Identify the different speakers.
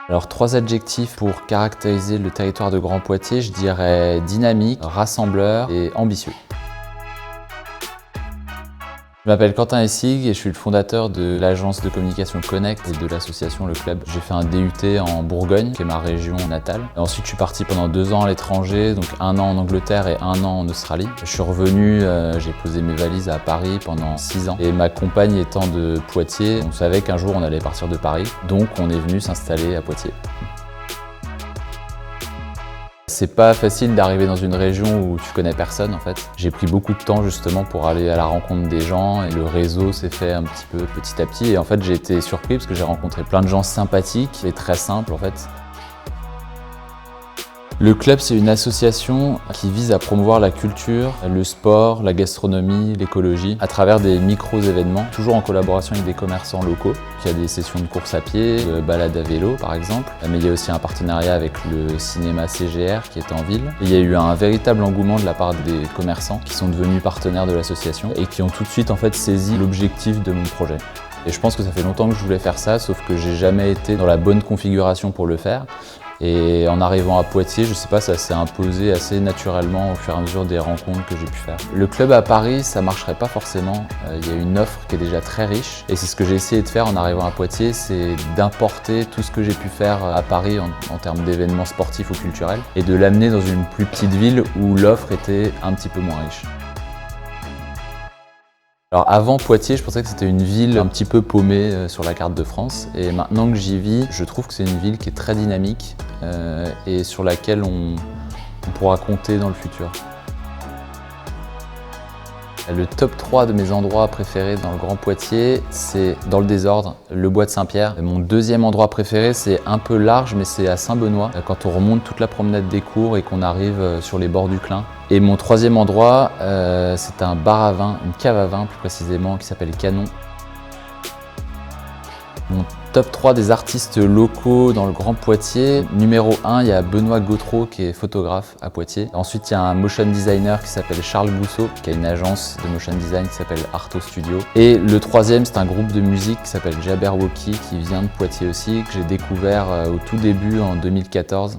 Speaker 1: Alors 3 adjectifs pour caractériser le territoire de Grand Poitiers, je dirais dynamique, rassembleur et ambitieux. Je m'appelle Quentin Essig et je suis le fondateur de l'agence de communication Connect et de l'association Le Club. J'ai fait un DUT en Bourgogne, qui est ma région natale. Ensuite, je suis parti pendant 2 ans à l'étranger, donc 1 an en Angleterre et 1 an en Australie. Je suis revenu, j'ai posé mes valises à Paris pendant 6 ans. Et ma compagne étant de Poitiers, on savait qu'un jour on allait partir de Paris, donc on est venu s'installer à Poitiers. C'est pas facile d'arriver dans une région où tu connais personne en fait. J'ai pris beaucoup de temps justement pour aller à la rencontre des gens et le réseau s'est fait un petit peu petit à petit et en fait j'ai été surpris parce que j'ai rencontré plein de gens sympathiques et très simples en fait. Le club, c'est une association qui vise à promouvoir la culture, le sport, la gastronomie, l'écologie à travers des micro-événements, toujours en collaboration avec des commerçants locaux. Il y a des sessions de course à pied, de balade à vélo par exemple, mais il y a aussi un partenariat avec le cinéma CGR qui est en ville. Et il y a eu un véritable engouement de la part des commerçants qui sont devenus partenaires de l'association et qui ont tout de suite en fait saisi l'objectif de mon projet. Et je pense que ça fait longtemps que je voulais faire ça, sauf que j'ai jamais été dans la bonne configuration pour le faire. Et en arrivant à Poitiers, je sais pas, ça s'est imposé assez naturellement au fur et à mesure des rencontres que j'ai pu faire. Le club à Paris, ça marcherait pas forcément. Il y a une offre qui est déjà très riche. Et c'est ce que j'ai essayé de faire en arrivant à Poitiers, c'est d'importer tout ce que j'ai pu faire à Paris en termes d'événements sportifs ou culturels et de l'amener dans une plus petite ville où l'offre était un petit peu moins riche. Alors avant Poitiers, je pensais que c'était une ville un petit peu paumée sur la carte de France et maintenant que j'y vis, je trouve que c'est une ville qui est très dynamique et sur laquelle on pourra compter dans le futur. Le top 3 de mes endroits préférés dans le Grand Poitiers, c'est dans le désordre, le bois de Saint-Pierre. Mon deuxième endroit préféré, c'est un peu large, mais c'est à Saint-Benoît, quand on remonte toute la promenade des Cours et qu'on arrive sur les bords du Clin. Et mon troisième endroit, c'est un bar à vin, une cave à vin plus précisément, qui s'appelle Canon. Mon top 3 des artistes locaux dans le Grand Poitiers. Numéro 1, il y a Benoît Gautreau qui est photographe à Poitiers. Ensuite, il y a un motion designer qui s'appelle Charles Bousseau, qui a une agence de motion design qui s'appelle Arto Studio. Et le troisième, c'est un groupe de musique qui s'appelle Jabberwocky, qui vient de Poitiers aussi, que j'ai découvert au tout début en 2014.